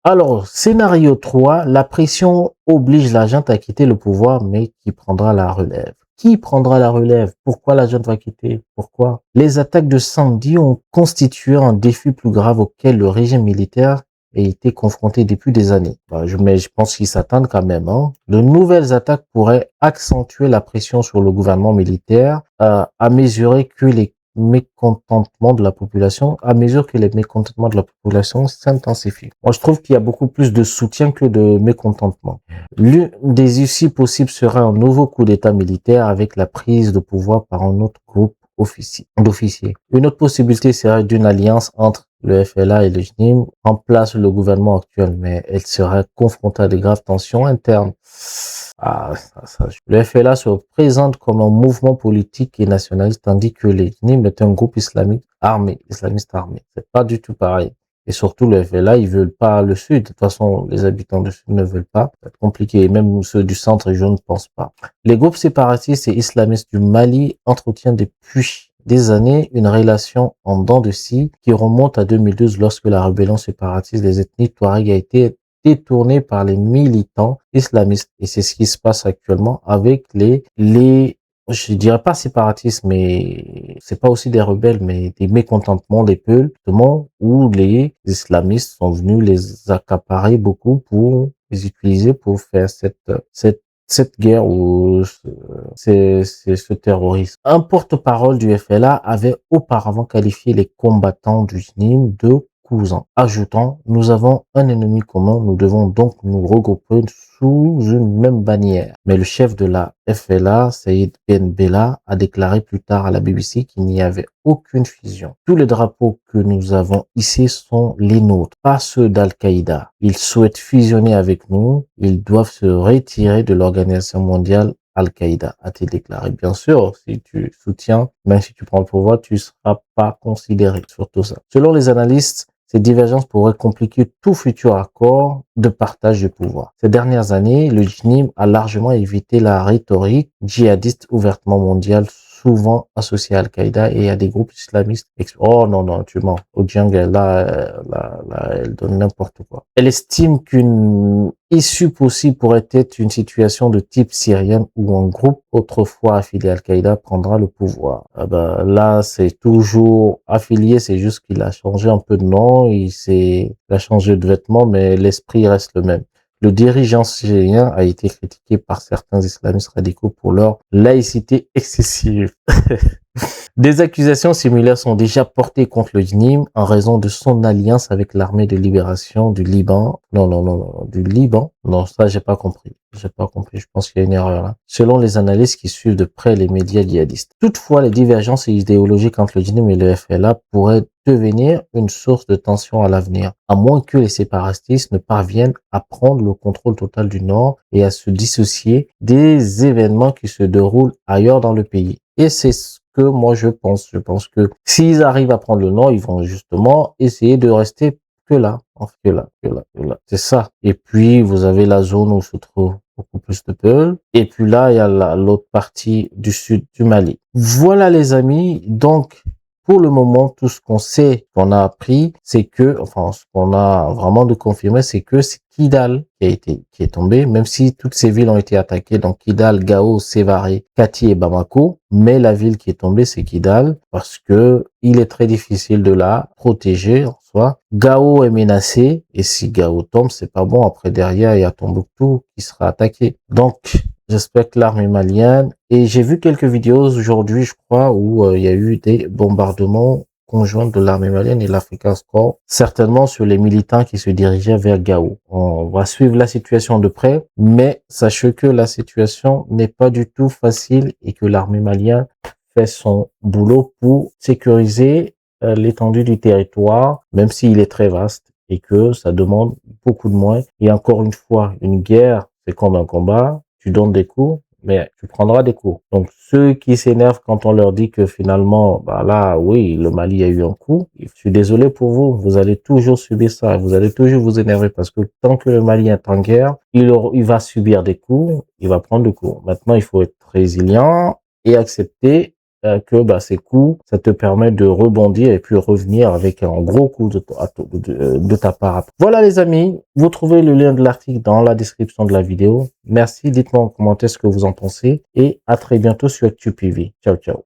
Alors, scénario 3, la pression oblige la junte à quitter le pouvoir, mais qui prendra la relève? Qui prendra la relève? Pourquoi la junte va quitter? Pourquoi? Les attaques de samedi ont constitué un défi plus grave auquel le régime militaire a été confronté depuis des années. Mais je pense qu'ils s'attendent quand même, hein. De nouvelles attaques pourraient accentuer la pression sur le gouvernement militaire à mesurer que les mécontentement de la population, à mesure que les mécontentements de la population s'intensifient. Moi, je trouve qu'il y a beaucoup plus de soutien que de mécontentement. L'une des issues possibles serait un nouveau coup d'État militaire avec la prise de pouvoir par un autre groupe d'officiers. Une autre possibilité serait d'une alliance entre le FLA et le JNIM en place le gouvernement actuel, mais elle serait confrontée à de graves tensions internes. Le FLA se présente comme un mouvement politique et nationaliste, tandis que le JNIM est un groupe islamiste armé. C'est pas du tout pareil. Et surtout, le FLA, ils veulent pas le Sud. De toute façon, les habitants du Sud ne veulent pas. C'est compliqué. Même ceux du centre, je ne pense pas. Les groupes séparatistes et islamistes du Mali entretiennent depuis des années une relation en dents de scie qui remonte à 2012 lorsque la rébellion séparatiste des ethnies Touareg a été détournée par les militants islamistes. Et c'est ce qui se passe actuellement avec je dirais pas séparatistes, mais c'est pas aussi des rebelles, mais des mécontentements des peuples, où les islamistes sont venus les accaparer beaucoup pour les utiliser pour faire cette guerre ou ce terrorisme. Un porte-parole du FLA avait auparavant qualifié les combattants du JNIM de cousins, ajoutant: nous avons un ennemi commun, nous devons donc nous regrouper sous une même bannière. Mais le chef de la FLA, Saïd Ben Bella, a déclaré plus tard à la BBC qu'il n'y avait aucune fusion. Tous les drapeaux que nous avons ici sont les nôtres, pas ceux d'Al-Qaïda. Ils souhaitent fusionner avec nous, ils doivent se retirer de l'organisation mondiale Al-Qaïda, a-t-il déclaré. Bien sûr, si tu soutiens, même si tu prends le pouvoir, tu seras pas considéré, surtout ça. Selon les analystes, ces divergences pourraient compliquer tout futur accord de partage du pouvoir. Ces dernières années, le JNIM a largement évité la rhétorique djihadiste ouvertement mondiale, souvent associée à Al-Qaïda et à des groupes islamistes. Oh non, non, tu mens. Ojang, elle donne n'importe quoi. Elle estime qu'une issue possible pourrait être une situation de type syrienne où un groupe autrefois affilié à Al-Qaïda prendra le pouvoir. Là, c'est toujours affilié, c'est juste qu'il a changé un peu de nom, il a changé de vêtements, mais l'esprit reste le même. Le dirigeant syrien a été critiqué par certains islamistes radicaux pour leur laïcité excessive. Des accusations similaires sont déjà portées contre le JNIM en raison de son alliance avec l'armée de libération du Liban. Non, du Liban. Non, ça, j'ai pas compris. Je pense qu'il y a une erreur là. Selon les analystes qui suivent de près les médias djihadistes. Toutefois, les divergences idéologiques entre le JNIM et le FLA pourraient devenir une source de tension à l'avenir, à moins que les séparatistes ne parviennent à prendre le contrôle total du Nord et à se dissocier des événements qui se déroulent ailleurs dans le pays. Et c'est ce que moi je pense. Je pense que s'ils arrivent à prendre le Nord, ils vont justement essayer de rester que là. C'est ça. Et puis, vous avez la zone où se trouve beaucoup plus de peuples. Et puis là, il y a l'autre partie du sud du Mali. Voilà les amis. Donc, pour le moment, tout ce qu'on sait, qu'on a appris, c'est que, enfin, ce qu'on a vraiment de confirmer, c'est que c'est Kidal qui est tombé, même si toutes ces villes ont été attaquées, donc Kidal, Gao, Sévaré, Kati et Bamako, mais la ville qui est tombée, c'est Kidal, parce que il est très difficile de la protéger, en soi. Gao est menacé, et si Gao tombe, c'est pas bon. Après, derrière, il y a Tombouctou qui sera attaqué. Donc, j'espère que l'armée malienne, et j'ai vu quelques vidéos aujourd'hui, je crois, où il y a eu des bombardements conjoints de l'armée malienne et l'Africa Corps, certainement sur les militants qui se dirigeaient vers Gao. On va suivre la situation de près, mais sachez que la situation n'est pas du tout facile et que l'armée malienne fait son boulot pour sécuriser l'étendue du territoire, même s'il est très vaste et que ça demande beaucoup de moyens. Et encore une fois, une guerre, c'est comme un combat. Tu donnes des coups, mais tu prendras des coups. Donc, ceux qui s'énervent quand on leur dit que finalement, là, oui, le Mali a eu un coup, je suis désolé pour vous. Vous allez toujours subir ça. Vous allez toujours vous énerver parce que tant que le Mali est en guerre, il va subir des coups, il va prendre des coups. Maintenant, il faut être résilient et accepter que bah, ces coups, ça te permet de rebondir et puis revenir avec un gros coup de ta part. Voilà les amis, vous trouvez le lien de l'article dans la description de la vidéo. Merci, dites-moi en commentaire ce que vous en pensez et à très bientôt sur ActuPV. Ciao, ciao.